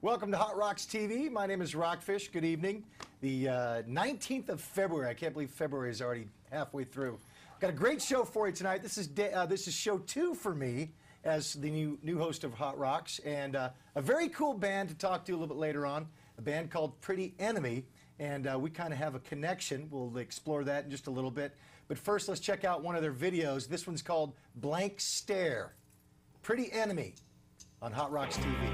Welcome to Hot Rocks TV. My name is Rockfish. Good evening. The 19th of February. I can't believe February is already halfway through. Got a great show for you tonight. This is show 2 for me as the new host of Hot Rocks, and a very cool band to talk to a little bit later on. A band called Pretty Enemy, and we kind of have a connection. We'll explore that in just a little bit. But first, let's check out one of their videos. This one's called Blank Stare. Pretty Enemy on Hot Rocks TV.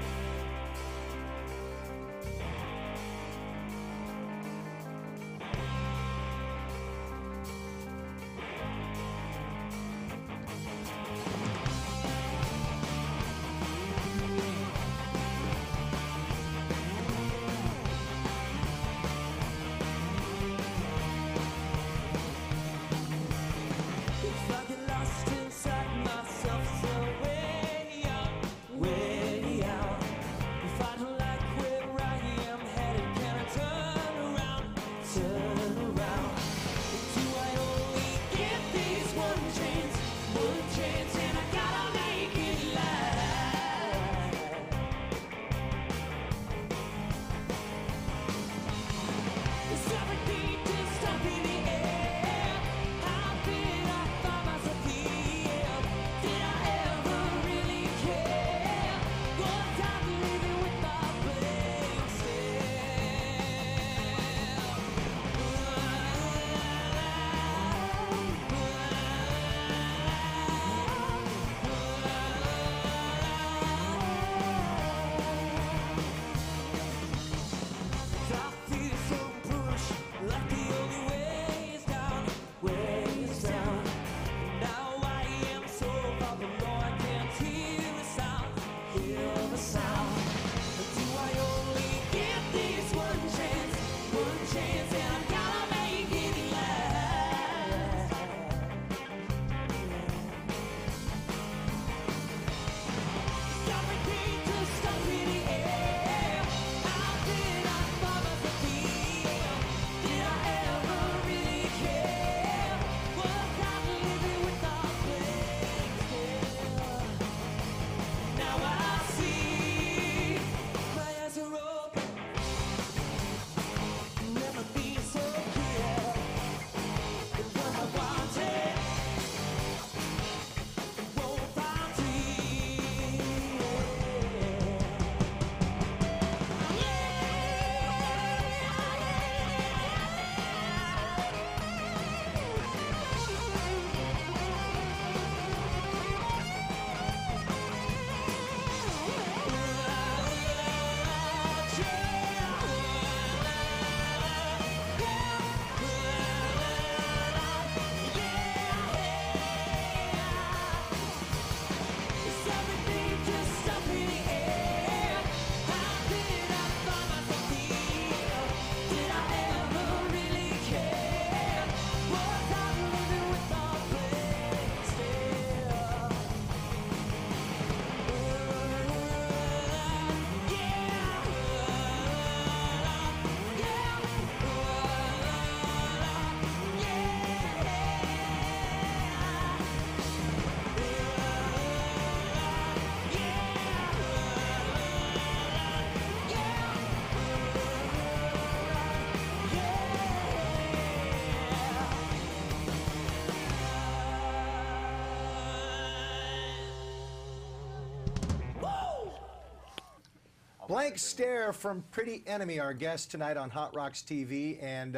Blank Stare from Pretty Enemy, our guest tonight on Hot Rocks TV. And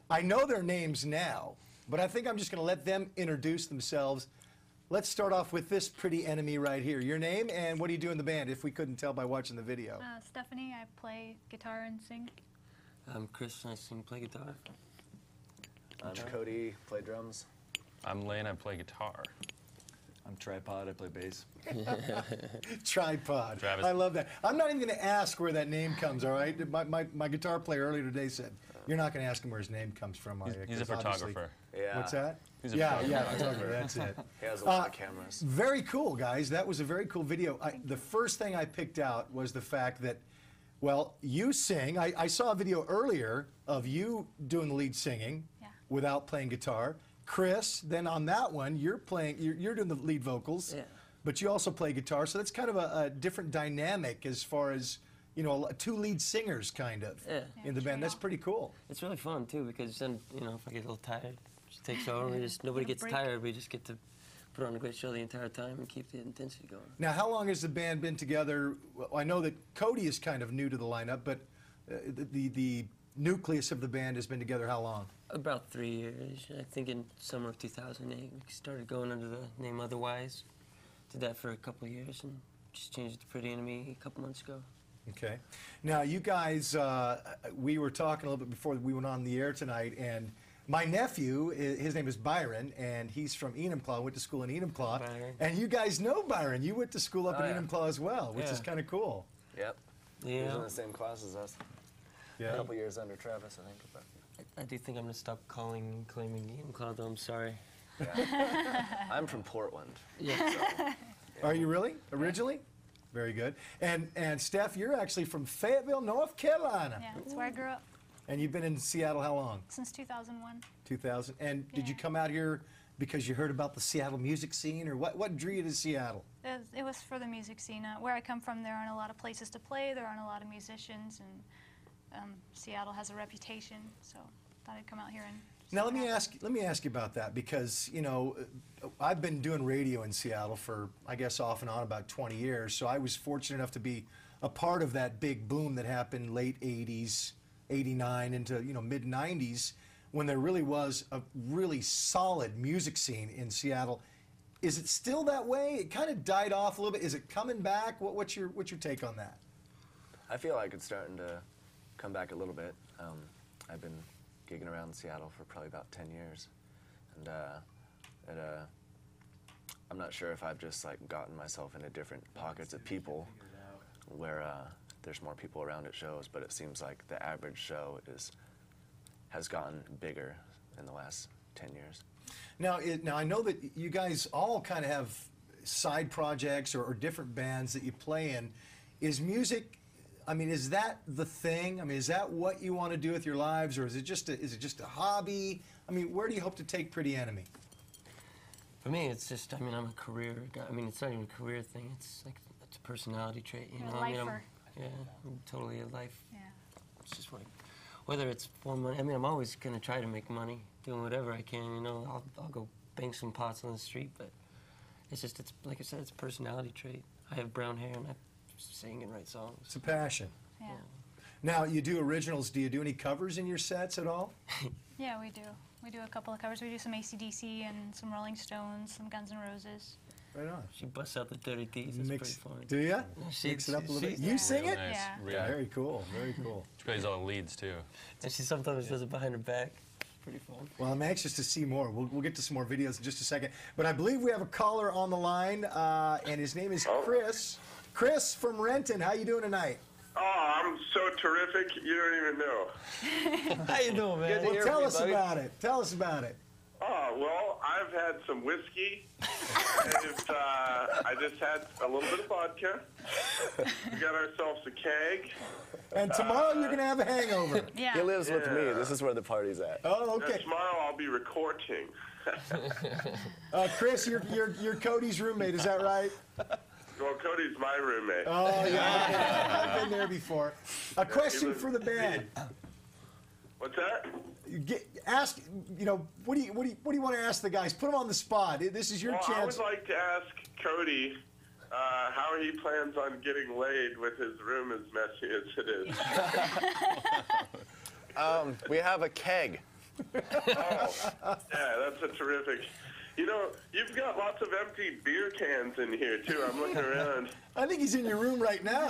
I know their names now, but I think I'm just going to let them introduce themselves. Let's start off with this Pretty Enemy right here. Your name and what do you do in the band, if we couldn't tell by watching the video? Stephanie, I play guitar and sing. I'm Chris, I sing, play guitar. I'm Cody, play drums. I'm Lane, I play guitar. I'm Tripod, I play bass. Tripod. Travis. I love that. I'm not even going to ask where that name comes, all right? My guitar player earlier today said, you're not going to ask him where his name comes from, are you? He's a photographer. Yeah. What's that? He's a photographer, that's it. He has a lot of cameras. Very cool, guys. That was a very cool video. The first thing I picked out was the fact that, well, you sing. I saw a video earlier of you doing the lead singing without playing guitar. Chris, then on that one, you're doing the lead vocals, but you also play guitar. So that's kind of a different dynamic as far as you know, two lead singers kind of Yeah. in the band. That's pretty cool. It's really fun too because then if I get a little tired, she takes over. Nobody Get a gets break. tired. We just get to put on a great show the entire time and keep the intensity going. Now, how long has the band been together? Well, I know that Cody is kind of new to the lineup, but the nucleus of the band has been together how long? About 3 years. I think in summer of 2008 we started going under the name Otherwise. Did that for a couple of years and just changed it to Pretty Enemy a couple months ago. Okay. Now, you guys, we were talking a little bit before we went on the air tonight, and my nephew, his name is Byron, and he's from Enumclaw, went to school in Enumclaw. Byron. And you guys know Byron. You went to school up Oh, in yeah. Enumclaw as well, which is Yeah. kind of cool. Yep. He was in Yeah. the same class as us. A Yeah. couple years under Travis, I think. But I do think I'm going to stop calling and claiming Ian Cloud, though. I'm sorry. I'm from Portland. Yeah. Are you really? Originally? Very good. And Steph, you're actually from Fayetteville, North Carolina. Yeah, that's where I grew up And you've been in Seattle how long? since 2001. 2000. And did you Yeah. come out here because you heard about the Seattle music scene, or what drew you to Seattle? It was for the music scene. Where I come from, there aren't a lot of places to play. There aren't a lot of musicians, and Seattle has a reputation. So thought I'd come out here and. see Now what let me happens. ask you about that, because I've been doing radio in Seattle for, I guess, off and on about 20 years. So I was fortunate enough to be a part of that big boom that happened late 80s, 89 into mid 90s, when there really was a really solid music scene in Seattle. Is it still that way? It kind of died off a little bit. Is it coming back? What's your take on that? I feel like it's starting to come back a little bit. I've been gigging around Seattle for probably about 10 years, and I'm not sure if I've just like gotten myself into different pockets of people where there's more people around at shows, but it seems like the average show has gotten bigger in the last 10 years. Now I know that you guys all kind of have side projects or different bands that you play in. Is music, I mean, is that the thing? I mean, is that what you want to do with your lives, or is it just a hobby? I mean, where do you hope to take Pretty Enemy? For me, it's just, I'm a career guy. I mean, it's not even a career thing. It's like, it's a personality trait, you You're know? a I mean, lifer. I'm totally a life. Yeah. It's just like, whether it's for money, I mean, I'm always going to try to make money, doing whatever I can, I'll go bang some pots on the street, but it's just, it's like I said, it's a personality trait. I have brown hair and I sing and write songs. It's a passion. Yeah. Now, you do originals. Do you do any covers in your sets at all? Yeah, we do. We do a couple of covers. We do some AC/DC and some Rolling Stones, some Guns N' Roses. Right on. She busts out the dirty D's, that's pretty fun. Do you? She- Mix it up a little bit. she- You sing it? Nice. Yeah. Yeah. Very cool. Very cool. She plays all the leads too. And she sometimes does it behind her back. Pretty fun. Well, I'm anxious to see more. We'll get to some more videos in just a second. But I believe we have a caller on the line, and his name is Chris. Chris from Renton. How you doing tonight? Oh, I'm so terrific, you don't even know. How you doing, man? Well, tell us about it. Tell us about it. Oh, well, I've had some whiskey. I just had a little bit of vodka. We got ourselves a keg. And tomorrow you're going to have a hangover. Yeah. He lives with me. Yeah. This is where the party's at. Oh, And okay. tomorrow I'll be recording. Chris, you're Cody's roommate. Is that right? Well, Cody's my roommate. Oh, yeah. I've been there before. A question was- for the band. What's that? Ask. What do you want to ask the guys? Put them on the spot. This is your Well, I chance. would like to ask Cody how he plans on getting laid with his room as messy as it is. We have a keg. Yeah, that's a terrific. You've got lots of empty beer cans in here, too. I'm looking around. I think he's in your room right now.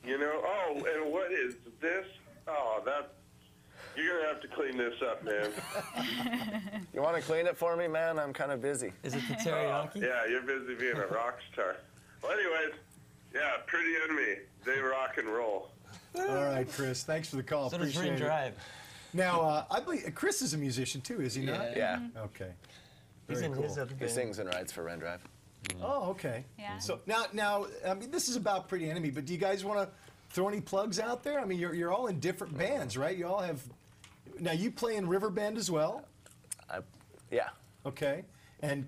Oh, and what is this? Oh, you're going to have to clean this up, man. You want to clean it for me, man? I'm kind of busy. Is it the teriyaki? Yeah, you're busy being a rock star. Well, anyways, yeah, Pretty Enemy. They rock and roll. All right, Chris. Thanks for the call. So does Appreciate Ring it. Drive. Now, I believe Chris is a musician too, is he not? Yeah. Okay. He's Very in cool. his other He band. sings and writes for Ren Drive. Oh, okay. Yeah. So now, I mean, this is about Pretty Enemy, but do you guys want to throw any plugs out there? I mean, you're all in different bands, right? You all have. Now you play in Riverbend as well. Yeah. Okay. And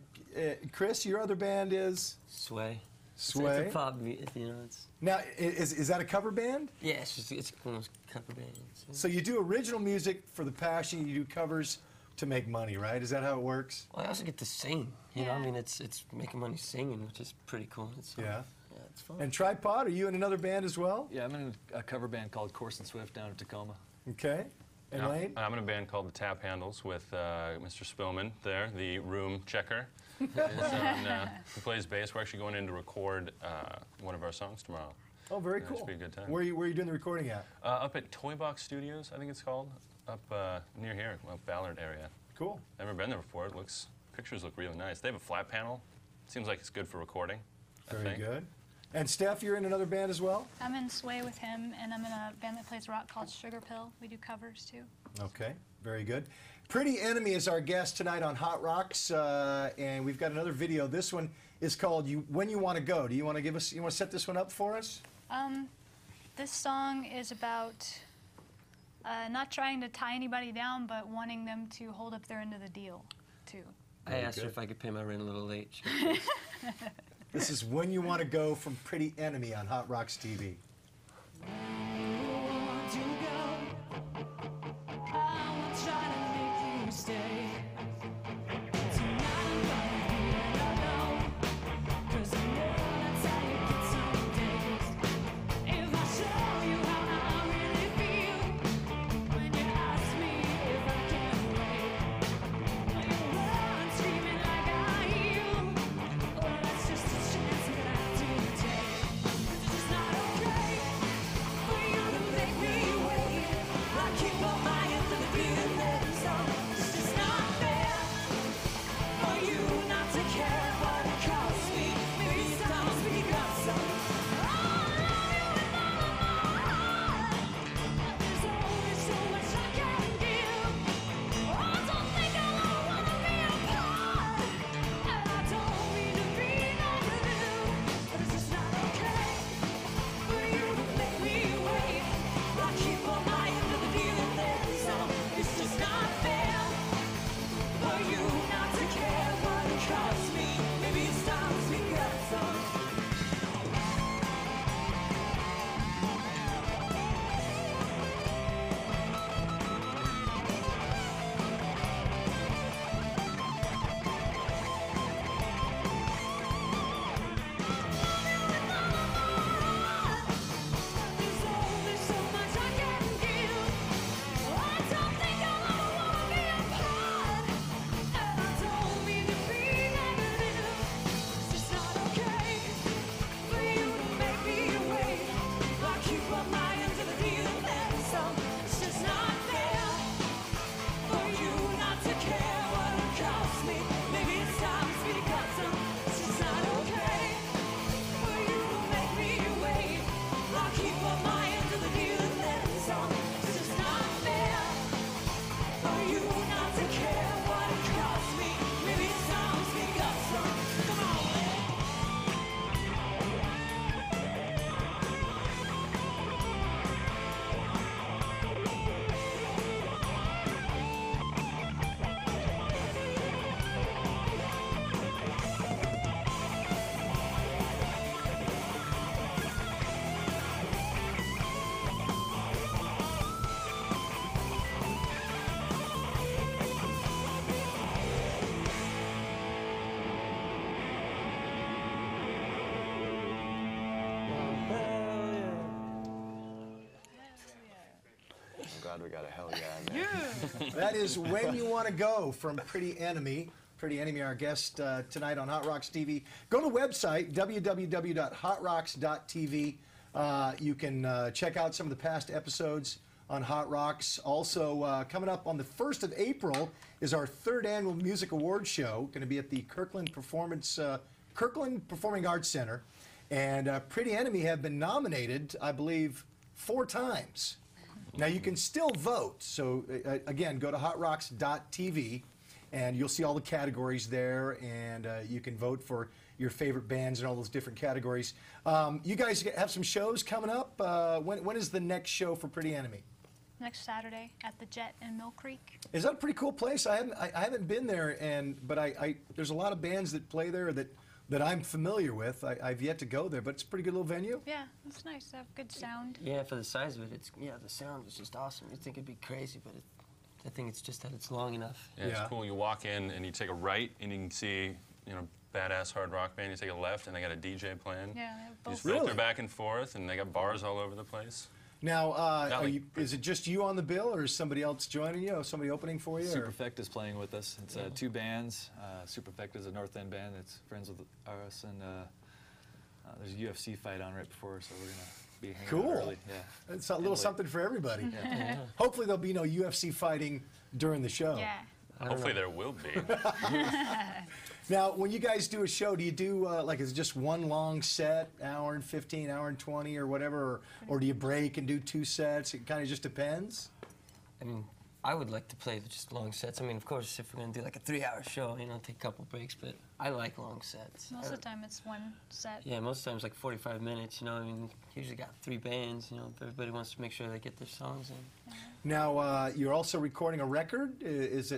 Chris, your other band is Sway. Sway. It's a pop, you know. It's Now, is that a cover band? yeah, it's almost cover bands. So you do original music for the passion, you do covers to make money, right? Is that how it works? Well, I also get to sing. You know, I Yeah. mean, it's making money singing, which is pretty cool. It's, Yeah. yeah, it's fun. And Tripod, are you in another band as well? Yeah, I'm in a cover band called Corson Swift down in Tacoma. Okay. And Lane? I'm in a band called the Tap Handles with Mr. Spillman there, the room checker. Who plays bass. We're actually going in to record one of our songs tomorrow. Oh, very Yeah, it cool. should be a good time. Where are you doing the recording at? Up at Toy Box Studios, I think it's called, up near here, up Ballard area. Cool. Never been there before. Pictures look really nice. They have a flat panel. Seems like it's good for recording. I Very think. good. And Steph, you're in another band as well? I'm in Sway with him, and I'm in a band that plays rock called Sugar Pill. We do covers too. Okay, very good. Pretty Enemy is our guest tonight on Hot Rocks, and we've got another video. This one is called "When You Want to Go." Do you want to give us? You want to set this one up for us? This song is about not trying to tie anybody down, but wanting them to hold up their end of the deal too. I asked her good. if I could pay my rent a little late. She goes, This is "When You Want to Go" from Pretty Enemy on Hot Rocks TV. I'm glad we got a hell yeah in there. That is "When You Want to Go" from Pretty Enemy. Pretty Enemy, our guest tonight on Hot Rocks TV. Go to the website, www.hotrocks.tv. You can check out some of the past episodes on Hot Rocks. Also, coming up on the 1st of April is our 3rd annual Music Awards show, going to be at the Kirkland Performing Arts Center. And Pretty Enemy have been nominated, I believe, 4 times. Now, you can still vote. So, again, go to hotrocks.tv, and you'll see all the categories there, and you can vote for your favorite bands and all those different categories. You guys have some shows coming up. When is the next show for Pretty Enemy? Next Saturday at the Jet in Mill Creek. Is that a pretty cool place? I haven't been there, but there's a lot of bands that play there that that I'm familiar with. I've yet to go there, but it's a pretty good little venue. Yeah, it's nice to have good sound. Yeah, for the size of it, the sound is just awesome. You'd think it'd be crazy, but I think it's just that it's long enough. Yeah, it's Yeah. cool. You walk in and you take a right and you can see, badass hard rock band. You take a left and they got a DJ playing. Yeah, they have You both. just filter Really? back and forth, and they got bars all over the place. Now, like- is it just you on the bill, or is somebody else joining you? Or somebody opening for you? or- Superfecta's playing with us. It's two bands. Superfecta's a North End band that's friends with us, and there's a UFC fight on right before, so we're gonna be hanging Cool. out early. Yeah. It's a little Late. something for everybody. Yeah. Hopefully there'll be no UFC fighting during the show. Yeah. Hopefully there will be. Now, when you guys do a show, do you do is it just one long set, hour and 15, hour and 20, or whatever, or do you break and do 2 sets? It kind of just depends. I mean, I would like to play just long sets. I mean, of course, if we're gonna do like a 3-hour show, take a couple breaks. But I like long sets. Most of the time it's one set. Yeah, most times like 45 minutes. I mean, usually got 3 bands. Everybody wants to make sure they get their songs in. Now, you're also recording a record.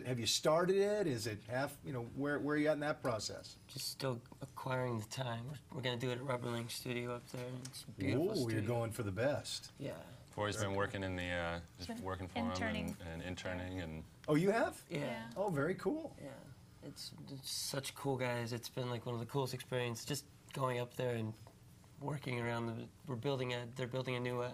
Have you started it? Is it half? Where are you at in that process? Just still acquiring the time. We're gonna do it at Rubberlink Studio up there. It's a beautiful Ooh, studio. you're going for the best. Yeah. Corey's been working in the, just Been working for him interning. and interning, and Oh, you have? Yeah. Yeah. Oh, very cool. Yeah, it's such cool guys. It's been like one of the coolest experiences. Just going up there and working around. They're building a new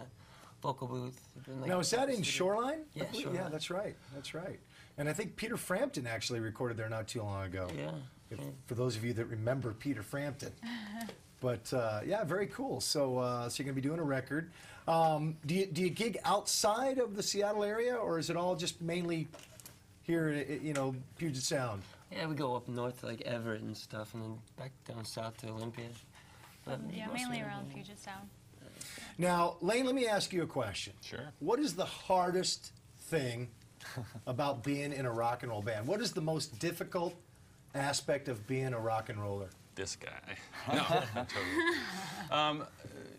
vocal booth. Now, is that in Shoreline? Yeah, Yeah, Shoreline. that's right. That's right. And I think Peter Frampton actually recorded there not too long ago. Yeah. For those of you that remember Peter Frampton. But yeah, very cool. So, so you're gonna be doing a record. Do you gig outside of the Seattle area, or is it all just mainly here, Puget Sound? Yeah, we go up north to like Everett and stuff, and then back down south to Olympia. But Yeah, mostly mainly in around Olympia. Puget Sound. Now, Lane, let me ask you a question. sure. What is the hardest thing about being in a rock and roll band? What is the most difficult aspect of being a rock and roller? This guy. No, totally.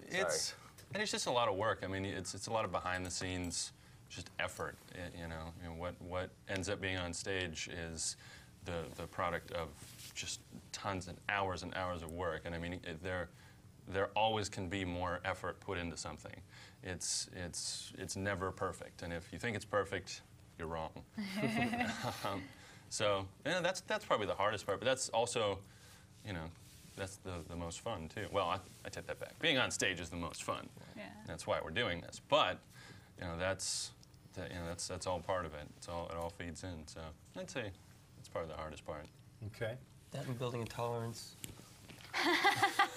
It's just a lot of work. I mean, it's a lot of behind the scenes, just effort. What ends up being on stage is the product of just tons and hours of work. And I mean, there always can be more effort put into something. It's never perfect. And if you think it's perfect, you're wrong. So yeah, that's probably the hardest part. But that's also, that's the most fun too. Well, I take that back. Being on stage is the most fun. Yeah. That's why we're doing this. But that's all part of it. It all feeds in. So I'd say it's probably the hardest part. Okay. That and building a tolerance.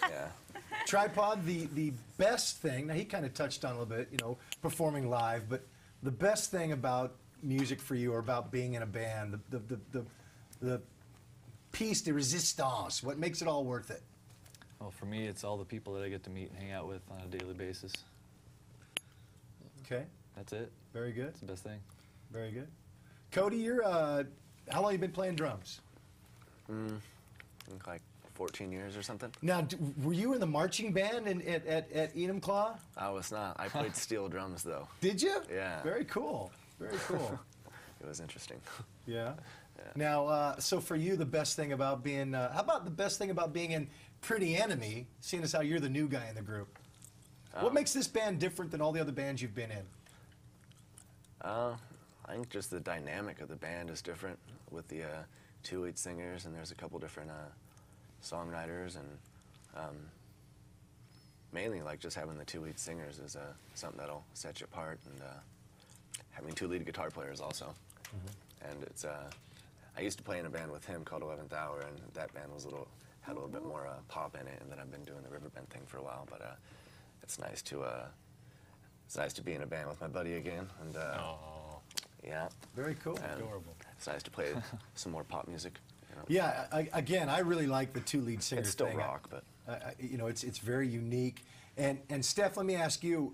Yeah. Tripod, the best thing, now he kind of touched on a little bit, performing live, but the best thing about music for you, or about being in a band, the piece de resistance, what makes it all worth it? Well, for me, it's all the people that I get to meet and hang out with on a daily basis. Okay, That's it. very good, It's the best thing. very good. Cody, how long you been playing drums? I think like 14 years or something. Now, were you in the marching band at Enumclaw? I was not. I played steel drums though. Did you? Yeah. Very cool, very cool. It was interesting. Yeah. Now, so for you, the best thing about being, how about the best thing about being in Pretty Enemy, seeing as how you're the new guy in the group? What makes this band different than all the other bands you've been in? I think just the dynamic of the band is different with the 2 lead singers, and there's a couple different songwriters, and mainly like just having the 2 lead singers is something that'll set you apart, and having 2 lead guitar players also. And it's I used to play in a band with him called 11th Hour, and that band was had a little bit more pop in it, and then I've been doing the Riverbend thing for a while, but it's nice to be in a band with my buddy again, and Oh, yeah, Very cool. and adorable. it's nice to play some more pop music. Yeah, again, I really like the 2 lead singers It's still thing. rock, but It's very unique. And Steph, let me ask you,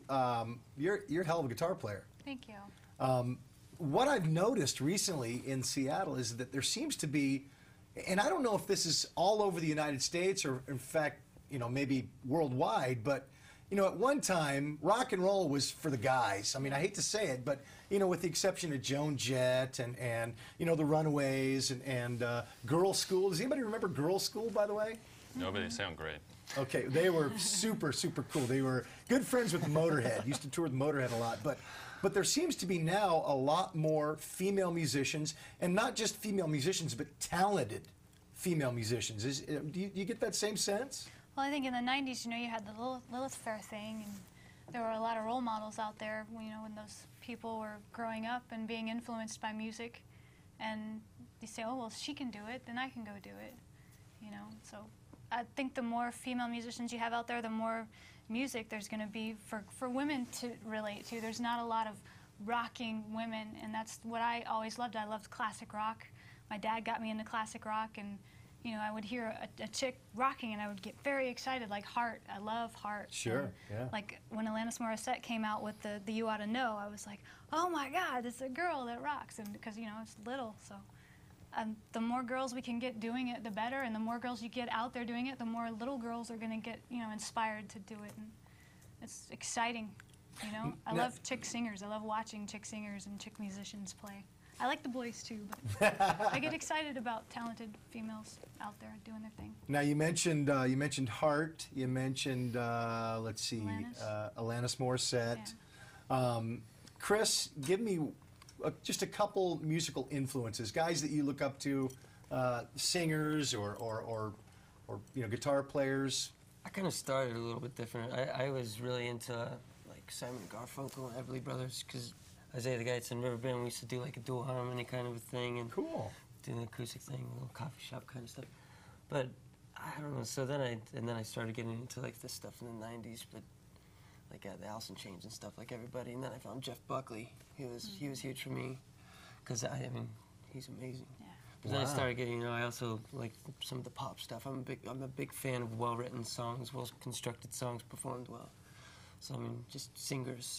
you're a hell of a guitar player. Thank you. What I've noticed recently in Seattle is that there seems to be, and I don't know if this is all over the United States or in fact, maybe worldwide, but at one time, rock and roll was for the guys. I mean, I hate to say it, but with the exception of Joan Jett and the Runaways and Girl School. Does anybody remember Girl School, by the way? No, but they sound great. Okay, they were super, super cool. They were good friends with Motorhead. Used to tour with Motorhead a lot, but there seems to be now a lot more female musicians, and not just female musicians, but talented female musicians. Do you get that same sense? Well, I think in the 90s, you know, you had the Lilith Fair thing, and there were a lot of role models out there, you know, when those people were growing up and being influenced by music. And you say, oh, well, she can do it, then I can go do it, you know. So I think the more female musicians you have out there, the more music there's going to be for women to relate to. There's not a lot of rocking women, and that's what I always loved. I loved classic rock. My dad got me into classic rock, and you know, I would hear a chick rocking, and I would get very excited, like Heart. I love Heart. Sure, And, yeah. like when Alanis Morissette came out with the You Oughta Know, I was like, oh my God, it's a girl that rocks, and because you know it's little, so. The more girls we can get doing it, the better, and the more girls you get out there doing it, the more little girls are going to get, you know, inspired to do it, and it's exciting, you know. I love chick singers. I love watching chick singers and chick musicians play. I like the boys too, but I get excited about talented females out there doing their thing. Now you mentioned Heart. You mentioned let's see, Alanis Morissette. Yeah. Chris, give me just a couple musical influences, guys that you look up to, singers or you know, guitar players. I kind of started a little bit different. I was really into like Simon & Garfunkel and Everly Brothers, because Isaiah the Guy in Riverbend, we used to do like a dual harmony kind of a thing, and Cool. do an acoustic thing, a little coffee shop kind of stuff. But I don't know. So then I started getting into like this stuff in the '90s, but like the Alice in Chains and stuff, like everybody. And then I found Jeff Buckley. He was huge for me, because I mean, he's amazing. Yeah. But then I started getting, you know, I also like some of the pop stuff. I'm a big fan of well-written songs, well-constructed songs performed well. So I mean, just singers.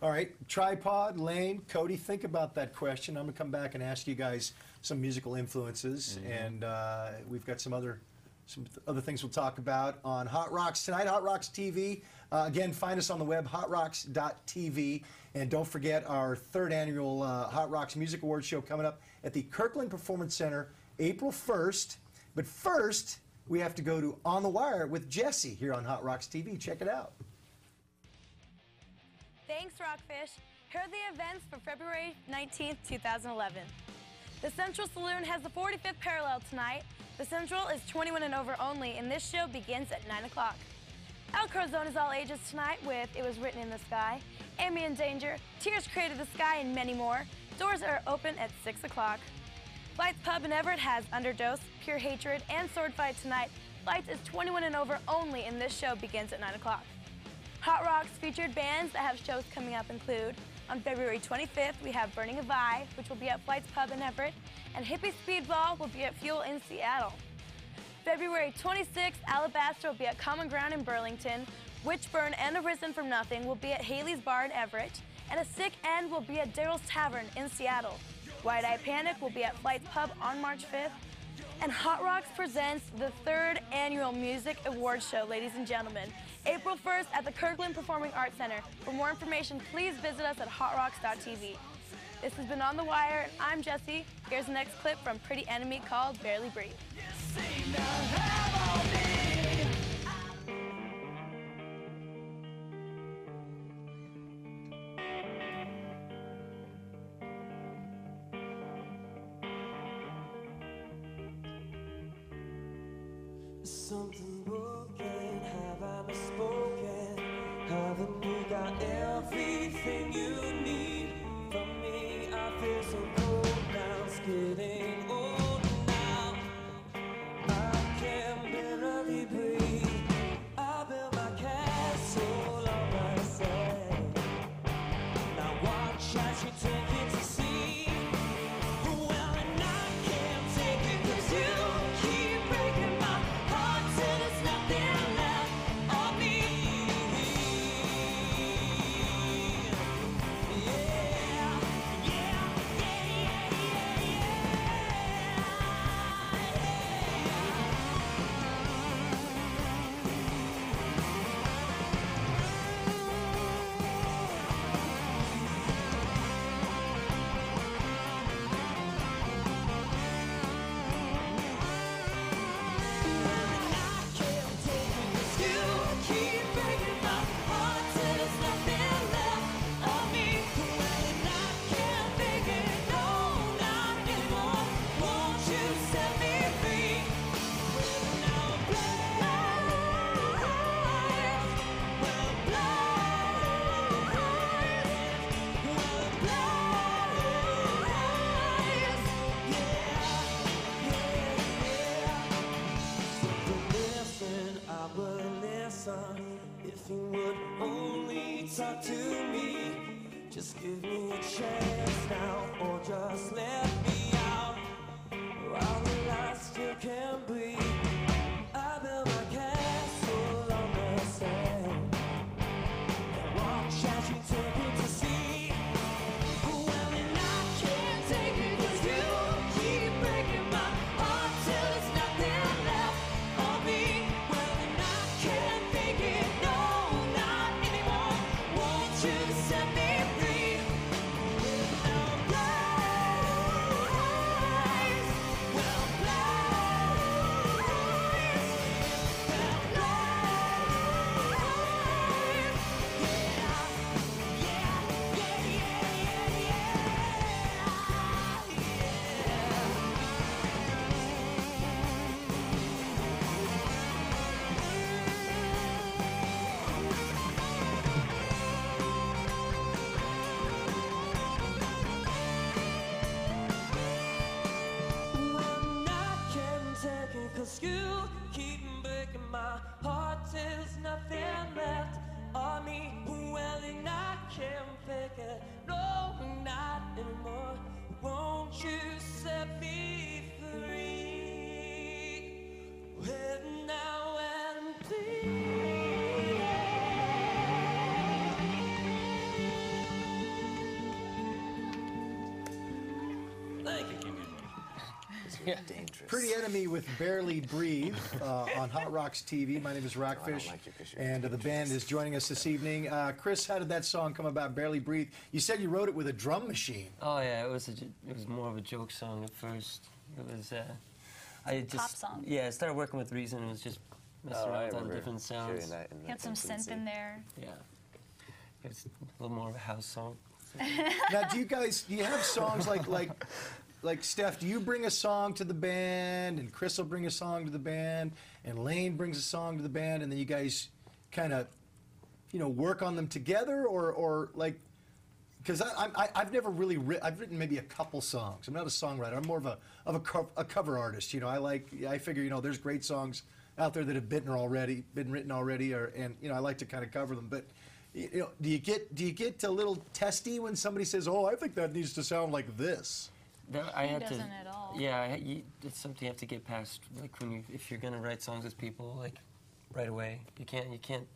All right, Tripod, Lane, Cody, think about that question. I'm going to come back and ask you guys some musical influences, and we've got some other things we'll talk about on Hot Rocks tonight, Hot Rocks TV. Again, find us on the web, hotrocks.tv. And don't forget our 3rd annual Hot Rocks Music Awards show coming up at the Kirkland Performance Center, April 1st. But first, we have to go to On the Wire with Jesse here on Hot Rocks TV. Check it out. Thanks, Rockfish. Here are the events for February 19th, 2011. The Central Saloon has the 45th parallel tonight. The Central is 21 and over only, and this show begins at 9 o'clock. El Corazon is all ages tonight with It Was Written in the Sky, Amy in Danger, Tears Created the Sky, and many more. Doors are open at 6 o'clock. Flight's Pub in Everett has Underdose, Pure Hatred, and Sword Fight tonight. Flights is 21 and over only, and this show begins at 9 o'clock. Hot Rocks featured bands that have shows coming up include, on February 25th, we have Burning of Eye, which will be at Flight's Pub in Everett, and Hippie Speedball will be at Fuel in Seattle. February 26th, Alabaster will be at Common Ground in Burlington, Witchburn and Arisen from Nothing will be at Haley's Bar in Everett, and A Sick End will be at Daryl's Tavern in Seattle. White Eye Panic will be at Flight's Pub on March 5th. And Hot Rocks presents the 3rd annual Music Awards show, ladies and gentlemen, April 1st at the Kirkland Performing Arts Center. For more information, please visit us at hotrocks.tv. This has been On the Wire, and I'm Jesse. Here's the next clip from Pretty Enemy called Barely Breathe. Something broken, have I misspoken? Haven't you got everything you need from me? I feel so cold now, it's getting old now. I can barely breathe. I built my castle on myself. Now watch as you take it to sea. Well, and I can't take it 'cause you keep breaking my heart till there's nothing left of me. Yeah, yeah, yeah, yeah, yeah, yeah. talk to me. Just give me a chance now, or just let me out. While the lights still can bleed, I build my castle on the sand and watch as you take it to sea. Well, and I can't take it 'cause you keep breaking my heart till there's nothing left of me. Well, and I can't take it, no, not anymore. Won't you set me free? Now rise, well, rise, well, rise, When I can't take it 'cause you keep breaking my heart till there's nothing left of me. Well, then I can't fake it, no, not anymore. Won't you set me free? Well, now and please. Thank you. Dangerous. Pretty Enemy with Barely Breathe on Hot Rocks TV. My name is Rockfish, like you 'cause you're and the band is joining us this evening. Chris, how did that song come about, Barely Breathe? You said you wrote it with a drum machine. Oh yeah, it was more of a joke song at first. It was I just Pop song. Yeah, I started working with Reason. It was just messing Oh, I around with all the remember different sounds. hearing that in the Had some synth infancy. in there. Yeah, it was a little more of a house song. Now, do you have songs like Steph, do you bring a song to the band, and Chris will bring a song to the band, and Lane brings a song to the band, and then you guys kind of, work on them together, or like, because I've never really I've written maybe a couple songs. I'm not a songwriter. I'm more of a cover artist. I figure there's great songs out there that have been written already, and I like to kind of cover them. But do you get a little testy when somebody says, "Oh, I think that needs to sound like this"? I He had doesn't to. at all. Yeah, it's something you have to get past. Like if you're gonna write songs with people, like right away, you can't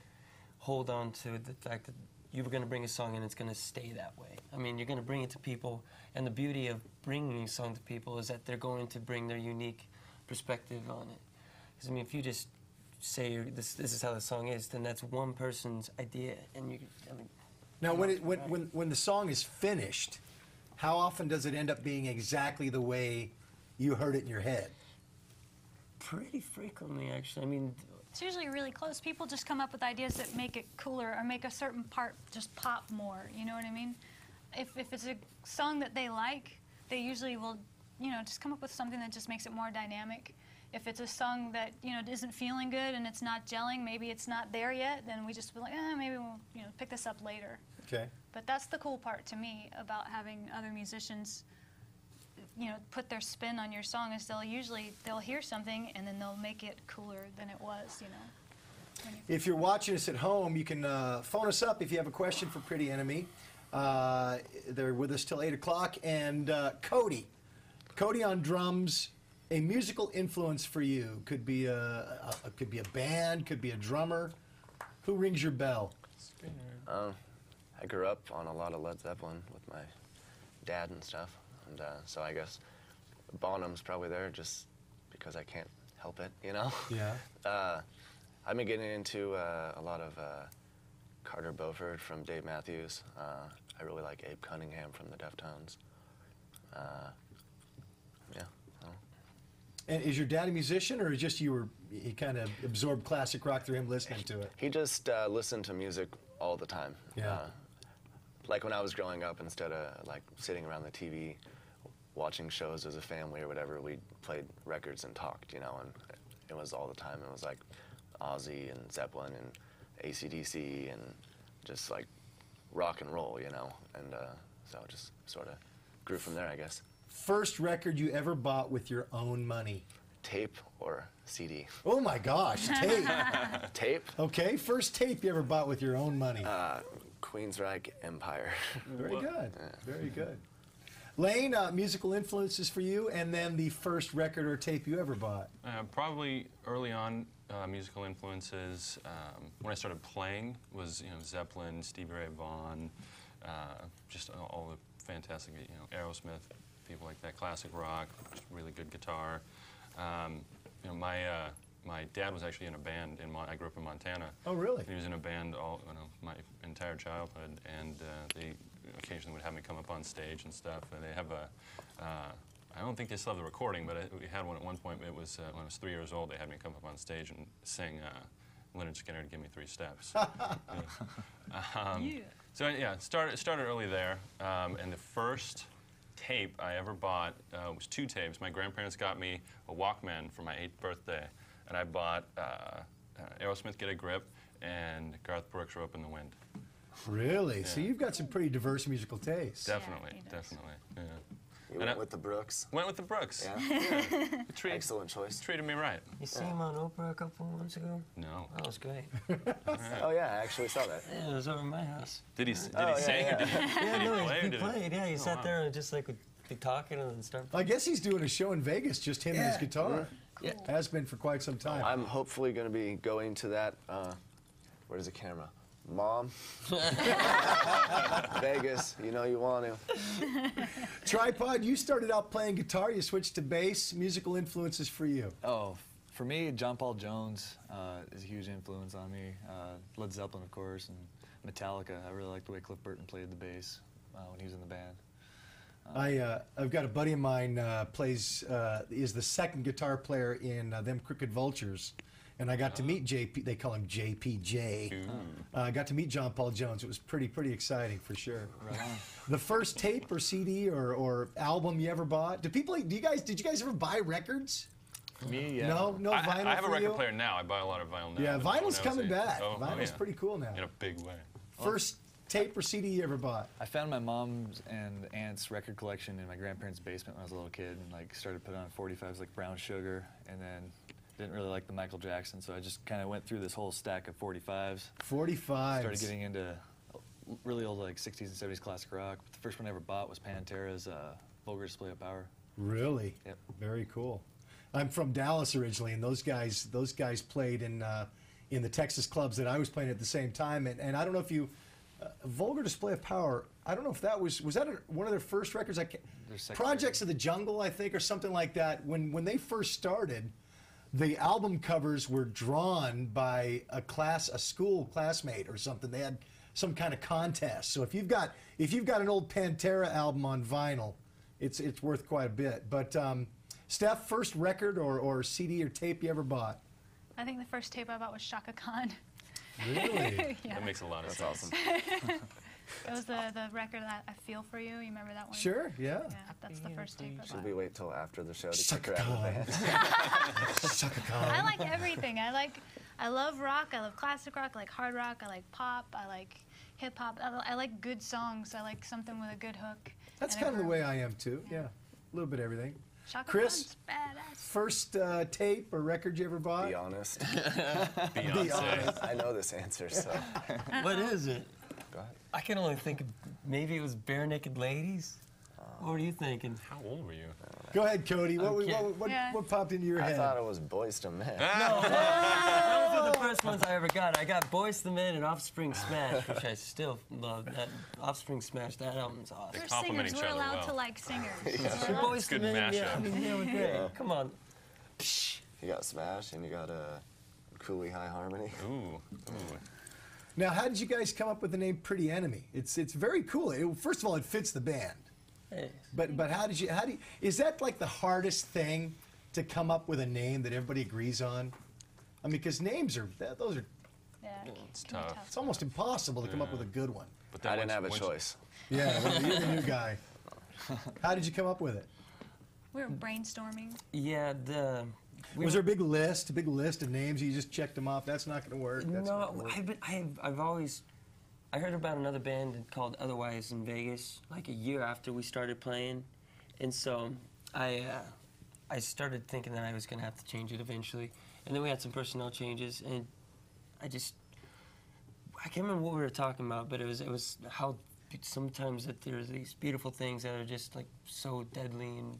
hold on to the fact that you were gonna bring a song and it's gonna stay that way. I mean, you're gonna bring it to people, and the beauty of bringing a song to people is that they're going to bring their unique perspective on it. Because I mean, if you just say this is how the song is, then that's one person's idea, and Now, when the song is finished, how often does it end up being exactly the way you heard it in your head? pretty frequently actually. I mean, It's usually really close. People just come up with ideas that make it cooler or make a certain part just pop more. You know what I mean? If it's a song that they like, they usually will, just come up with something that just makes it more dynamic. If it's a song that isn't feeling good and it's not gelling, maybe it's not there yet, then we just be like, maybe we'll pick this up later. Okay. But that's the cool part to me about having other musicians, put their spin on your song is they'll hear something and then they'll make it cooler than it was, If you're watching us at home, you can phone us up if you have a question for Pretty Enemy. They're with us till 8 o'clock. And Cody on drums. A musical influence for you could be a band, could be a drummer. Who rings your bell? I grew up on a lot of Led Zeppelin with my dad and stuff, and so I guess Bonham's probably there just because I can't help it, Yeah. I've been getting into a lot of Carter Beauford from Dave Matthews. I really like Abe Cunningham from the Deftones. Yeah. And is your dad a musician, or just you kind of absorbed classic rock through him listening to it? He just listened to music all the time. Yeah. Like when I was growing up, instead of like sitting around the TV watching shows as a family or whatever, we played records and talked, and it was all the time. It was like Ozzy and Zeppelin and AC/DC and just like rock and roll, and so it just sort of grew from there, I guess. First record you ever bought with your own money? Tape or CD? Oh my gosh, tape. Tape? Okay, first tape you ever bought with your own money? Queensryche Empire. Very good. Very good. Lane, musical influences for you, and then the first record or tape you ever bought. Probably early on, musical influences. When I started playing was Zeppelin, Stevie Ray Vaughan, just all the fantastic, Aerosmith, people like that, classic rock, just really good guitar. My dad was actually in a band. I grew up in Montana. Oh, really? He was in a band my entire childhood, and they occasionally would have me come up on stage and stuff. And they have I don't think they still have the recording, but we had one at one point. It was when I was 3 years old. They had me come up on stage and sing Leonard Skinner to Give Me 3 Steps. So yeah, started early there, and the first tape I ever bought was 2 tapes. My grandparents got me a Walkman for my 8th birthday, and I bought Aerosmith, Get a Grip, and Garth Brooks, Rope in the Wind. Really? Yeah. So you've got some pretty diverse musical tastes. Definitely, he does. definitely. Yeah. You And went with the Brooks. Went with the Brooks. Yeah. Excellent choice. Treated me right. You see him on Oprah a couple months ago? No. That was great. Oh yeah, I actually saw that. Yeah, it was over at my house. Did he Oh, sing yeah, or did he, Yeah, did he no, play? he or did played. Yeah, he sat wow. there and just like would be talking and then start. I guess he's doing a show in Vegas, just him and his Yeah. guitar. Yeah. Has been for quite some time. I'm hopefully going to be going to that. Where's the camera? Mom. Vegas, you know you want to. Tripod, you started out playing guitar, you switched to bass. Musical influences for you? Oh, for me, John Paul Jones is a huge influence on me. Led Zeppelin, of course, and Metallica. I really like the way Cliff Burton played the bass when he was in the band. I've got a buddy of mine is the second guitar player in Them Crooked Vultures, and I got to meet JP. They call him JPJ. I got to meet John Paul Jones. It was pretty exciting for sure. Right on. The first tape or CD or album you ever bought? Did you guys ever buy records? Me, yeah. No vinyl. I have a for record you? player now. I buy a lot of vinyl now. Yeah, but no one vinyl's else coming is. back. Oh, Vinyl's yeah. pretty cool now. In a big way. First tape or CD you ever bought? I found my mom's and aunt's record collection in my grandparents' basement when I was a little kid, and like started putting on 45s like Brown Sugar, and then didn't really like the Michael Jackson, so I just kind of went through this whole stack of 45s. 45s. Started getting into really old like 60s and 70s classic rock. But the first one I ever bought was Pantera's Vulgar Display of Power. Really? Yep. Very cool. I'm from Dallas originally, and those guys played in the Texas clubs that I was playing at the same time. And I don't know if you, Vulgar Display of Power. I don't know if that was that one of their first records. Their second Projects of the Jungle, I think, or something like that. When they first started, the album covers were drawn by a school classmate or something. They had some kind of contest. So if you've got an old Pantera album on vinyl, it's worth quite a bit. But Steph, first record or CD or tape you ever bought? I think the first tape I bought was Shaka Khan. Really? Yeah. That makes a lot of That's sense. awesome. It was the record that I Feel For You. You remember that one? Sure, yeah. Yeah, that's the first tape I Should bought. we wait till after the show to kick Shaka her out of the Khan. band? Shaka Khan. I like everything. I love rock. I love classic rock. I like hard rock. I like pop. I like hip hop. I like good songs. I like something with a good hook. That's and a kind of the groove. way I am too. Yeah, a little bit of everything. Shaka Chris? Khan's badass. First tape or record you ever bought? Be honest. Beyonce. I know this answer, so What is it? go ahead. I can only think of maybe it was Bare Naked Ladies. What were you thinking? How old were you? Go ahead, Cody. What Yeah. popped into your I head? thought it was Boyz II Men. Those were the first ones I ever got. I got Boyz II Men and Offspring Smash, which I still love. That Offspring Smash, that album's awesome. We're complement singers. each We're other allowed well. to like singers. Boyz Good II Men, yeah, mashup. I mean, they were great. Come on. You got Smash and you got Cooley High Harmony. Ooh. Now, how did you guys come up with the name Pretty Enemy? It's very cool. First of all, it fits the band. Hey. But how do you is that like the hardest thing to come up with a name that everybody agrees on? I mean, because names those are Yeah, It's can be tough. it's almost impossible to come up with a good one. But I didn't once- have a once- choice. Yeah, well, you're the new guy. How did you come up with it? We were brainstorming. Yeah, Was there a big list of names? You just checked them off. That's not going to work. That's not No, gonna work. I've always. I heard about another band called Otherwise in Vegas, like a year after we started playing, and so I started thinking that I was gonna have to change it eventually, and then we had some personnel changes, and I can't remember what we were talking about, but it was how sometimes that there's these beautiful things that are just like so deadly and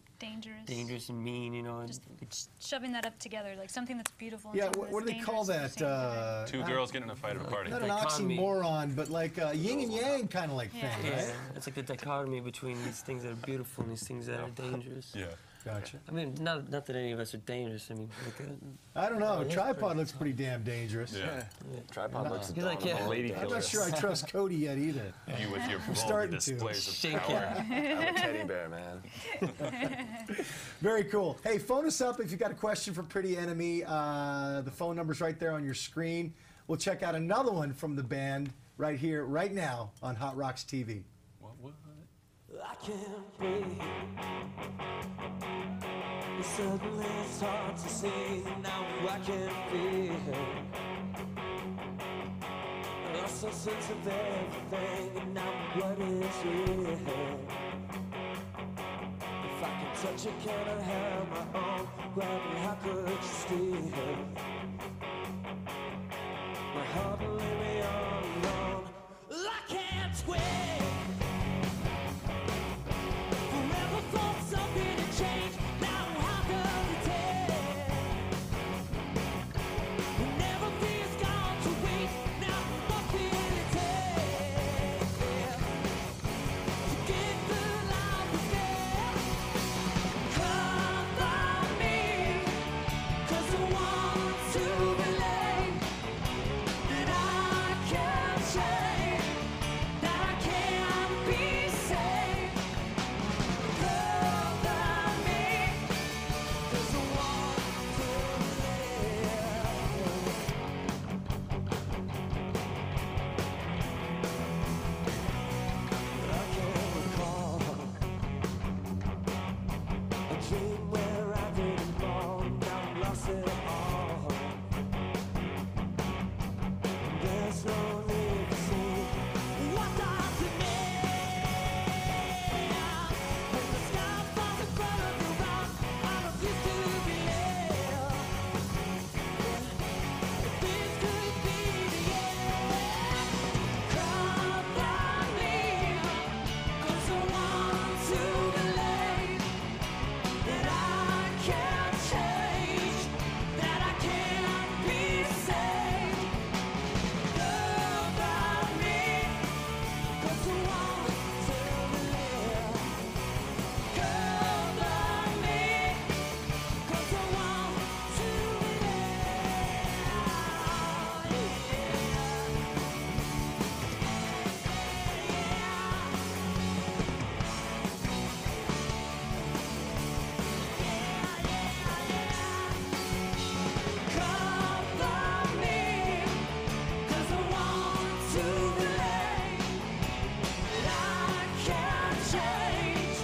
dangerous and mean, you know. And Just shoving that up together, like something that's beautiful. And Yeah, something what do that's they call dangerous that? at the same time. Two girls getting in a fight at a party. Not an Dichotomy. oxymoron, but like a yin and yang kind of like Yeah. thing, yeah, right? it's like the dichotomy between these things that are beautiful and these things that are dangerous. Yeah. Gotcha. I mean, not that any of us are dangerous. I mean, like I don't know. it's Tripod pretty looks pretty damn dangerous. Yeah. Tripod looks You're like, yeah. Lady I'm killer. not sure I trust Cody yet either. You with your vulgar starting to. displays of Shake power. it. I'm a teddy bear, man. Very cool. Hey, phone us up if you've got a question for Pretty Enemy. The phone number's right there on your screen. We'll check out another one from the band right here, right now on Hot Rocks TV. What? I can't breathe. Suddenly it's hard to see. Now I can feel. I lost a sense of everything, and now what is real? If I can touch it, can I have my own gravity? How could you steal? My heart will leave me all alone. I can't wait. Forever thought something had changed. Now how could it take? Never feels gone to waste. Now what will it take? To get through life again. Cover me, 'cause I want to believe that I can change, that I can be saved. Cover me, 'cause I want to live. I can't recall a dream where I didn't fall. Now I've lost it all. There's no need to see what does it mean when the sky falls in front of the rock. I refuse to believe this could be the end. Cover me, 'cause I want to believe that I can change, that I can be saved. Cover me, 'cause I want to believe. Cover me, 'cause I want to Cover me, 'cause I want to believe that I can change,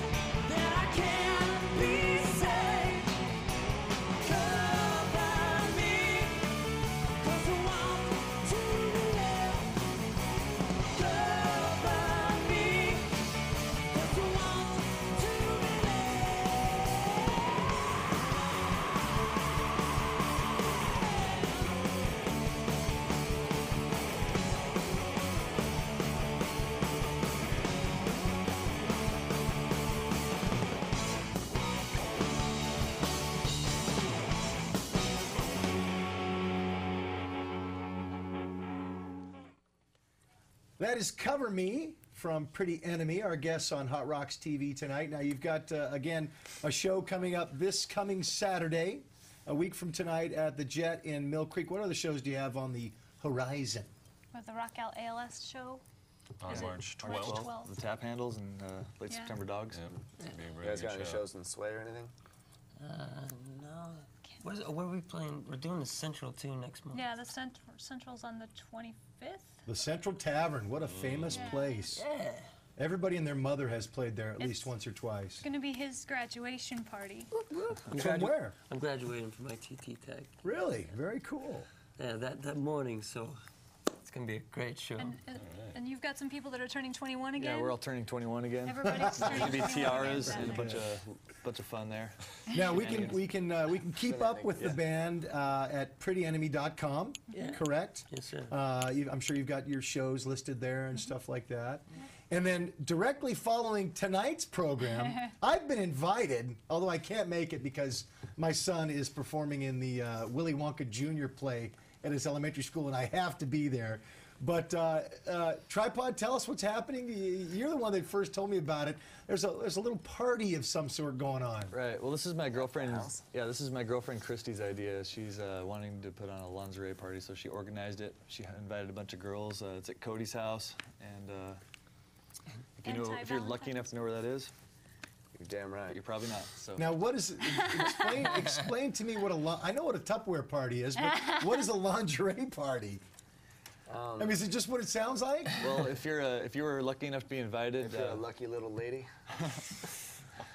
that I can be saved. Cover me, 'cause I want to believe. Cover me, 'cause I want to That is Cover Me from Pretty Enemy, our guests on Hot Rocks TV tonight. Now, you've got, again, a show coming up this coming Saturday, a week from tonight at the Jet in Mill Creek. What other shows do you have on the horizon? With the Rock Out ALS show. On Is it March March 12th. 12th? The Tap Handles and late Yeah. September Dogs. Yep. It'll be a You very guys good got any show. shows in Sway or anything? no. Where are we playing? We're doing the Central too next month. Yeah, the Central's on the 25th. The Central Tavern. What a famous Yeah. place. Yeah. Everybody and their mother has played there at least It's- once or twice. It's going to be his graduation party. From where? I'm graduating from my TT Tech. Really? Very cool. Yeah, that morning, so it's gonna be a great show. And you've got some people that are turning 21 again. Yeah, we're all turning 21 again. Everybody's turning There's gonna 21 be tiaras again. and a bunch of fun there. Now we can keep up with the band at prettyenemy.com, correct? Yes, sir. I'm sure you've got your shows listed there and stuff like that. And then directly following tonight's program, I've been invited, although I can't make it because my son is performing in the Willy Wonka Jr. play at his elementary school, and I have to be there. But Tripod, tell us what's happening. You're the one that first told me about it. There's a little party of some sort going on. Right. Well, this is my girlfriend's. Yeah, this is my girlfriend Christy's idea. She's wanting to put on a lingerie party, so she organized it. She invited a bunch of girls. It's at Cody's house, and if you're lucky enough to know where that is, You're damn right. you're probably not. So Now, what is explain to me what I know what a Tupperware party is, but what is a lingerie party? I mean, is it just what it sounds like? well, if you were lucky enough to be invited, If you're a lucky little lady.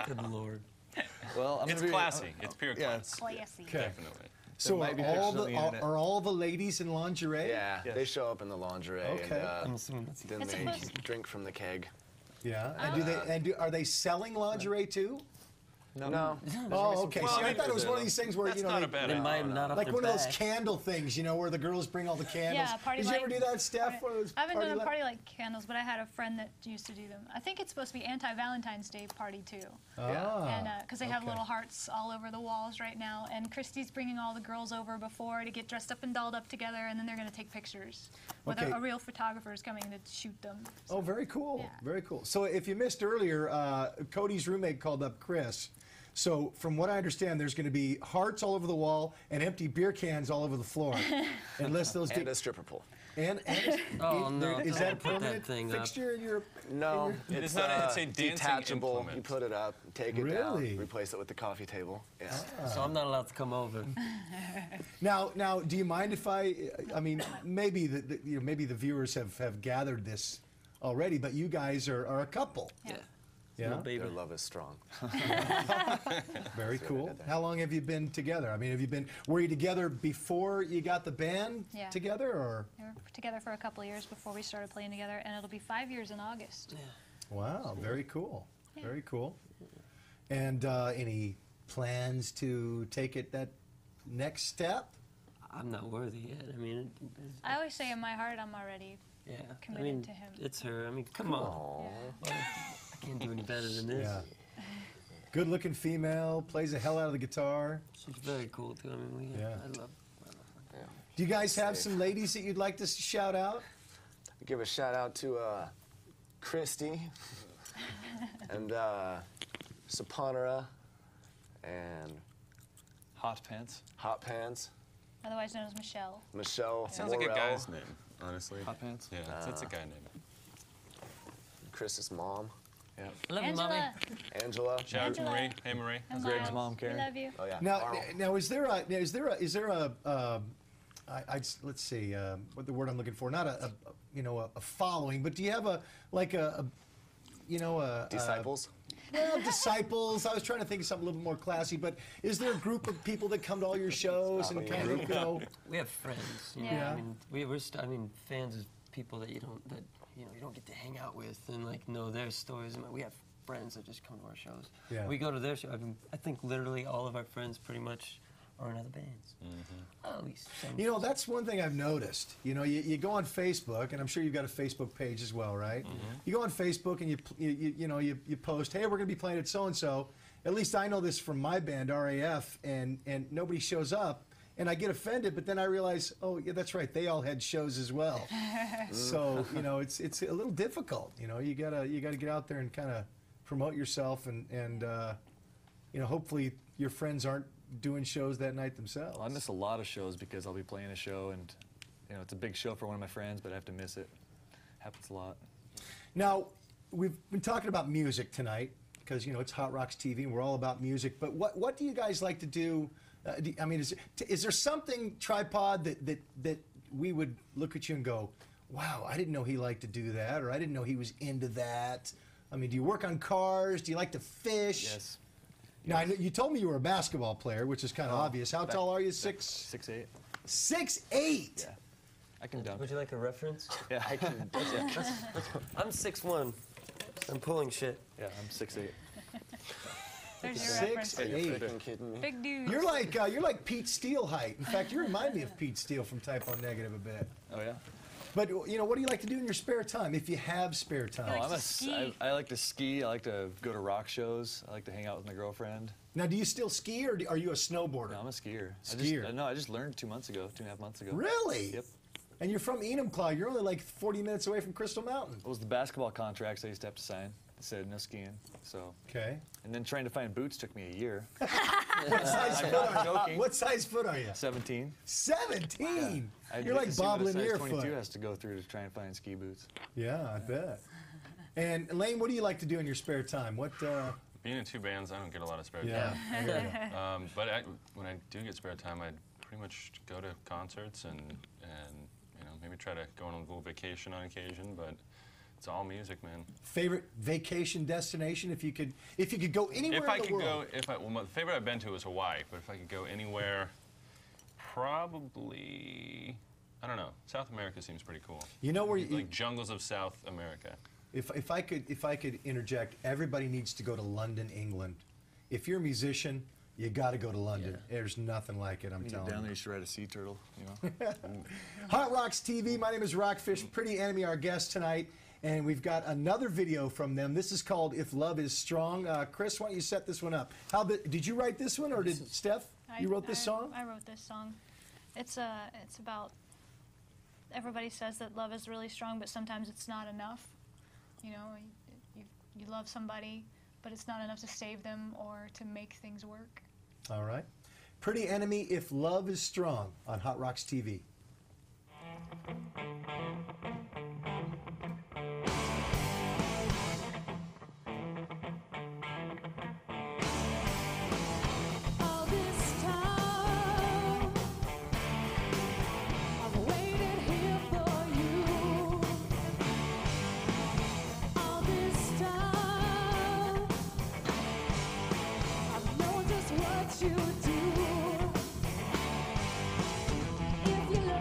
Good Lord. well, I'm It's gonna be, classy. It's pure yeah, class. Classy. Okay. Definitely. So might be are all pictures on the internet. are all the ladies in lingerie? Yeah, Yes. they show up in the lingerie Okay. I'm and assuming that's then It's they supposed- drink from the keg. Yeah. And are they selling lingerie too? No. Oh, okay. Well, See, I I mean, thought it was one of these things where That's you know not they, a bad They idea. might not up like their one of those back. candle things, you know, where the girls bring all the candles. Yeah, party Did you ever light. do that, Steph? One of those I haven't done a light- party like candles, but I had a friend that used to do them. I think it's supposed to be anti-Valentine's Day party too, Ah, and because they have okay. little hearts all over the walls right now. And Christy's bringing all the girls over before to get dressed up and dolled up together, and then they're going to take pictures. With Okay. a real photographer is coming to shoot them. Oh, very cool. Yeah. Very cool. So if you missed earlier, Cody's roommate called up Chris. So from what I understand, there's going to be hearts all over the wall and empty beer cans all over the floor. Unless those And a stripper pole. and Oh, no, is don't that a put that permanent thing up. fixture in your? No, It's it's, not a- it's a dancing detachable. implement. You put it up, take it Really? down, replace it with the coffee table. Yeah. So I'm not allowed to come over. Now, do you mind if I mean, maybe maybe the viewers have gathered this already, but you guys are a couple. Yeah. Yeah. No baby. Their love is strong. Very cool. How long have you been together? I mean, were you together before you got the band Yeah. together, or? They were together for a couple of years before we started playing together, and it'll be 5 years in August. Wow, very cool. Very cool. And any plans to take it that next step? I'm not worthy yet. I mean, I always say in my heart I'm already yeah. committed I mean, to him. it's her. I mean, come on. I can't do any better than this. Yeah. Good-looking female, plays the hell out of the guitar. She's very cool too. I mean, Yeah. I love her. Do you guys have some ladies that you'd like to shout out? Give a shout out to Christy and Sapanara and hot pants. Hot Pants, Otherwise known as Michelle. Michelle Sounds like a Morrell, guy's name, honestly. Hot pants. Yeah, that's a guy name. Chris's mom, I love you, mommy. Angela Angela. Shout out to Angela. Marie. Hey, Marie. and Greg's Miles, mom, we Karen. love you. Oh yeah. Now, Arnold. is there let's see, what the word I'm looking for? Not a following, but do you have a Disciples. Well, disciples. I was trying to think of something a little bit more classy, but is there a group of people that come to all your shows and kind of, We have friends. You know? Yeah. I mean, I mean, fans of people that you don't get to hang out with and like know their stories. I mean, we have friends that just come to our shows. Yeah. We go to their show. I mean, I think literally all of our friends pretty much are in other bands. At least some. That's one thing I've noticed. You go on Facebook, and I'm sure you've got a Facebook page as well, right? You go on Facebook and you post, hey, we're going to be playing at so-and-so. At least I know this from my band, RAF, and nobody shows up. And I get offended, but then I realize, oh, yeah, that's right. They all had shows as well. So, it's a little difficult. You gotta get out there and kind of promote yourself, and hopefully your friends aren't doing shows that night themselves. Well, I miss a lot of shows because I'll be playing a show and it's a big show for one of my friends, but I have to miss it. Happens a lot. Now, we've been talking about music tonight because it's Hot Rocks TV and we're all about music. But what do you guys like to do? Is there something, Tripod, that we would look at you and go, wow, I didn't know he liked to do that, or I didn't know he was into that? I mean, do you work on cars? Do you like to fish? Yes. Now, I know you told me you were a basketball player, which is kind of obvious. How tall are you? 6'8"? 6'8". 6'8"? Yeah. I can dunk. Would you like a reference? Yeah, I can. I'm 6'1". I'm pulling shit. Yeah, I'm 6'8". There's your reference. 6'8". Freaking kidding me? Big dude. You're like Pete Steele height. In fact, you remind me of Pete Steele from Type O Negative a bit. Oh yeah. But you know, what do you like to do in your spare time, if you have spare time? I like I'm to a, ski. I like to ski. I like to go to rock shows. I like to hang out with my girlfriend. Now, do you still ski, or are you a snowboarder? No, I'm a skier. Skier. I just learned 2.5 months ago. Really? Yep. And you're from Enumclaw. You're only like 40 minutes away from Crystal Mountain. It was the basketball contracts I used to have to sign. It said no skiing. So. Okay. And then trying to find boots took me a year. What size I'm foot not are you? joking. What size foot are you? 17. 17. I'd You're hate like to see Bob what a size Lanier 22 foot. has to go through to try and find ski boots. Yeah, I bet. And Lane, what do you like to do in your spare time? What? Being in two bands, I don't get a lot of spare Yeah. I hear ya. time. But when I do get spare time, I pretty much go to concerts and you know, maybe try to go on a little vacation on occasion. But it's all music, man. Favorite vacation destination? If you could go anywhere If I in the could world. go, well, the favorite I've been to was Hawaii. But if I could go anywhere, probably, I don't know. South America seems pretty cool. You know where Like jungles of South America. If I could interject, everybody needs to go to London, England. If you're a musician, you got to go to London. There's nothing like it. I'm When you get telling down you. there, you should ride a sea turtle. You know. Hot Rocks TV. My name is Rockfish. Pretty Enemy, our guest tonight, and we've got another video from them. This is called "If Love Is Strong." Chris, why don't you set this one up? Did you write this one, or did Steph? You wrote this song? I wrote this song. It's about, everybody says that love is really strong, but sometimes it's not enough. You know, you love somebody, but it's not enough to save them or to make things work. All right. Pretty Enemy, If Love Is Strong, on Hot Rocks TV. All this time, I've waited here for you. All this time, I've known just what you do. If you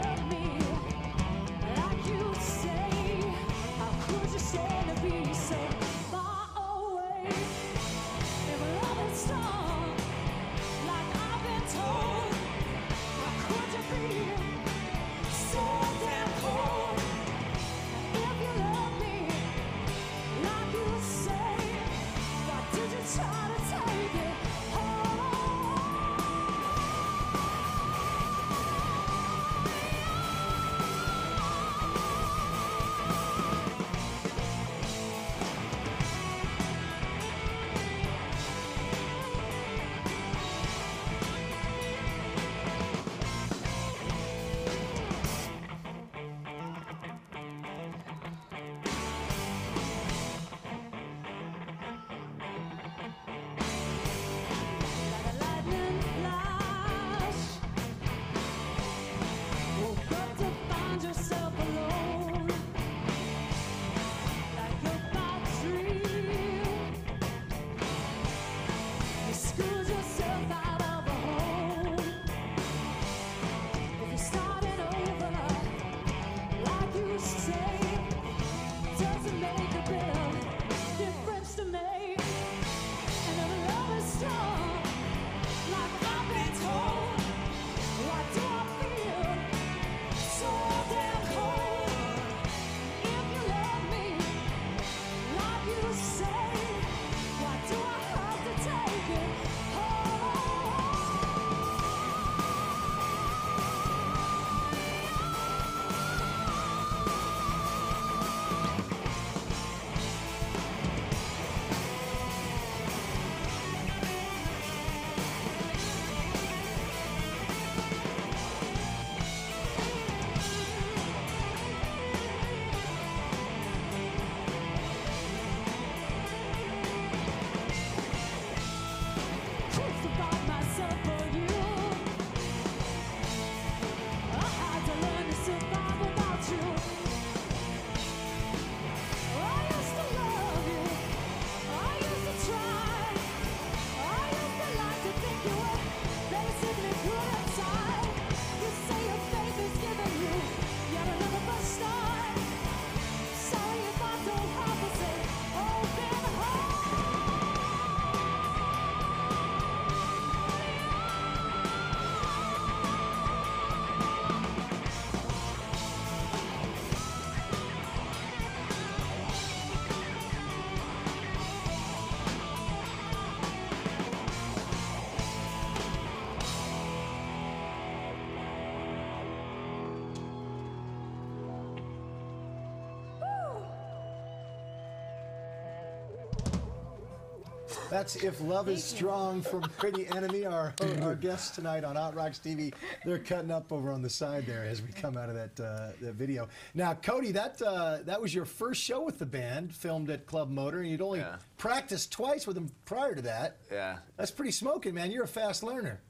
That's If Love Is Strong from Pretty Enemy, our guests tonight on Hot Rocks TV. They're cutting up over on the side there as we come out of that video. Now, Cody, that was your first show with the band, filmed at Club Motor, and you'd only practiced twice with them prior to that. Yeah. That's pretty smoking, man. You're a fast learner.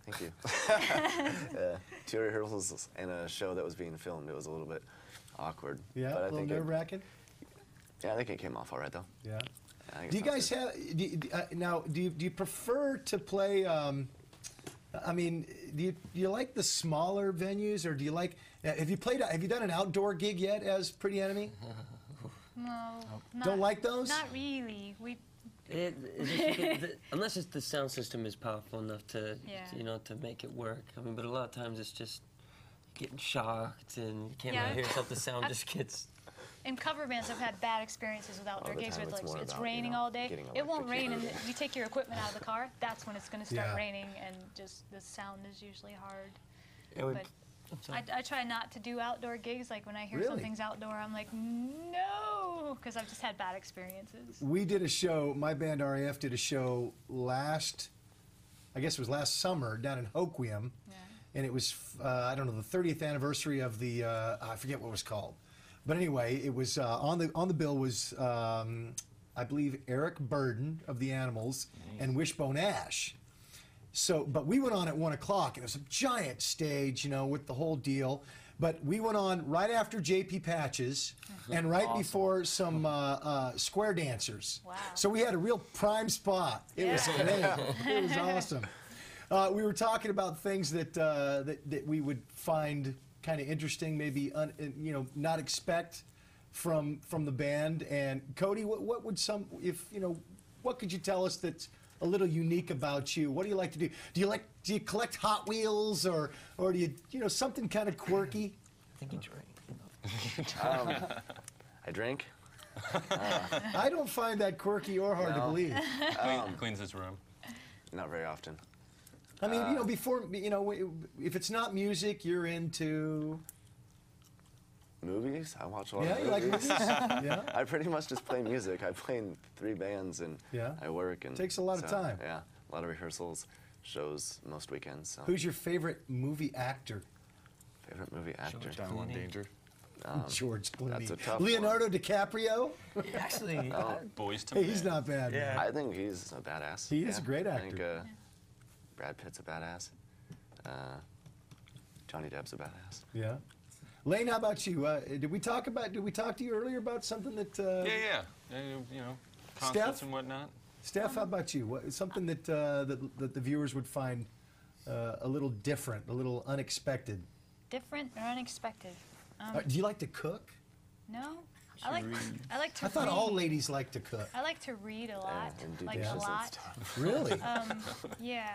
Thank you. 2 rehearsals and a show that was being filmed. It was a little bit awkward. Yeah, but a little nerve-wracking? Yeah, I think it came off all right, though. Yeah. I think Do you guys have, do you prefer to play, I mean, do you like the smaller venues, or do you like, have you done an outdoor gig yet as Pretty Enemy? No. Don't like those? Not really. Unless the sound system is powerful enough to, Yeah. to make it work. I mean, but a lot of times it's just getting shocked and you can't Yeah. really hear yourself. The sound just gets. In cover bands, I've had bad experiences with outdoor the gigs time with it's like more it's about, raining all day. getting It won't rain, and electrocuted. you take your equipment out of the car. That's when it's going to start Yeah. raining, and just the sound is usually hard. It would, But I'm sorry. I try not to do outdoor gigs. Like when I hear Really? something's outdoor, I'm like, no, because I've just had bad experiences. We did a show, my band RAF did a show last summer down in Hoquiam, Yeah. and it was, I don't know, the 30th anniversary of the, I forget what it was called. But anyway, it was, on the bill was, I believe, Eric Burden of the Animals and Wishbone Ash. So, but we went on at 1 o'clock, and it was a giant stage, with the whole deal. But we went on right after JP Patches and right before some square dancers. Wow. So we had a real prime spot. It was great. It was awesome. We were talking about things that we would find kind of interesting, maybe not expect from the band. And Cody, what would what could you tell us that's a little unique about you? What do you like to do? Do you collect Hot Wheels, or do you something kind of quirky? I think you drink. I drink. I don't find that quirky or hard to No. believe. Cleans his room. Not very often. I mean, before if it's not music, you're into. Movies? I watch a lot Yeah, of you like movies. movies? Yeah. I pretty much just play music. I play in 3 bands, and Yeah. I work. And Takes a lot of time. Yeah, a lot of rehearsals, shows most weekends. So. Who's your favorite movie actor? Favorite movie actor? John One Danger. George Clooney. that's a tough Leonardo DiCaprio? Actually, Boys to Hey, Men. he's not bad. Yeah. man. I think he's a badass. He is a great I think actor. Brad Pitt's a badass. Johnny Depp's a badass. Yeah. Lane, how about you? Did we talk to you earlier about something that? Yeah. Concerts Steph? and whatnot. Steph, how about you? Something that that the viewers would find a little different, a little unexpected. Different or unexpected? Do you like to cook? No. I like to. I thought read. all ladies like to cook. I like to read a lot, and do like a dishes and lot. stuff. Really? Yeah,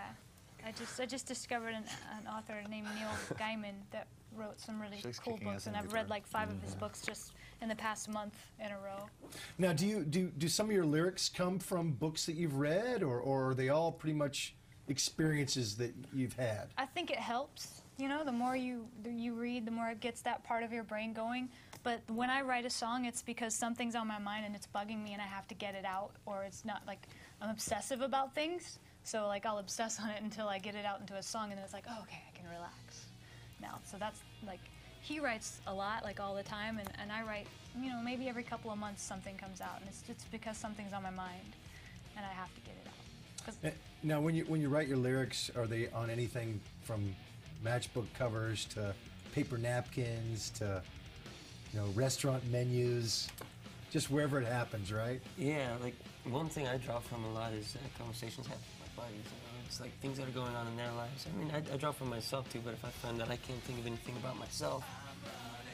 I just discovered an author named Neil Gaiman that wrote some really She likes cool kicking books, ass and on I've read guitar. like 5 of his books just in the past month in a row. Now, do some of your lyrics come from books that you've read, or are they all pretty much experiences that you've had? I think it helps. The more you read, the more it gets that part of your brain going. But when I write a song, it's because something's on my mind and it's bugging me and I have to get it out, or it's not like I'm obsessive about things. So like I'll obsess on it until I get it out into a song, and then it's like, oh, okay, I can relax now. So that's like, he writes a lot, like all the time, and I write, maybe every couple of months something comes out, and it's because something's on my mind and I have to get it out. 'Cause Now, when you write your lyrics, are they on anything from matchbook covers to paper napkins to restaurant menus, just wherever it happens, right? yeah, like one thing I draw from a lot is conversations I have with my buddies. It's like things that are going on in their lives. I mean, I draw from myself too, but if I find that I can't think of anything about myself,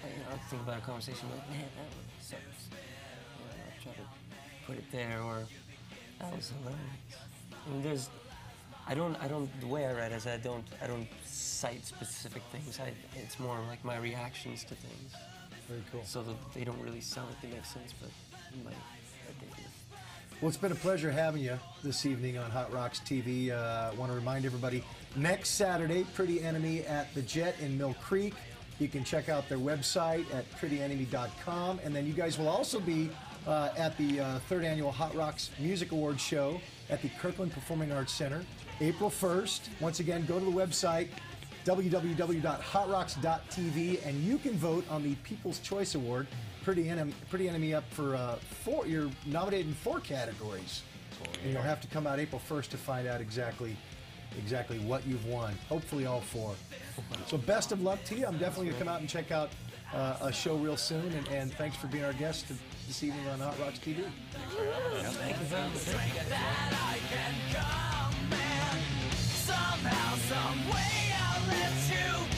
I think about a conversation like, man, that really sucks. I try to put it there, or that was hilarious. I mean, the way I write is I don't cite specific things. It's more like my reactions to things. Very cool. So that they don't really sound like they make sense, but they do. Well, it's been a pleasure having you this evening on Hot Rocks TV. I want to remind everybody, next Saturday, Pretty Enemy at the Jet in Mill Creek. You can check out their website at prettyenemy.com. And then you guys will also be at the third annual Hot Rocks Music Awards show at the Kirkland Performing Arts Center, April 1st. Once again, go to the website, www.hotrocks.tv, and you can vote on the People's Choice Award. Pretty Enemy up for you're nominated in 4 categories. And you'll have to come out April 1st to find out exactly what you've won. Hopefully all 4. So best of luck to you. I'm definitely going to come out and check out a show real soon. And thanks for being our guest this evening on Hot Rocks TV. Thank you very much. Somehow, some way, I'll let you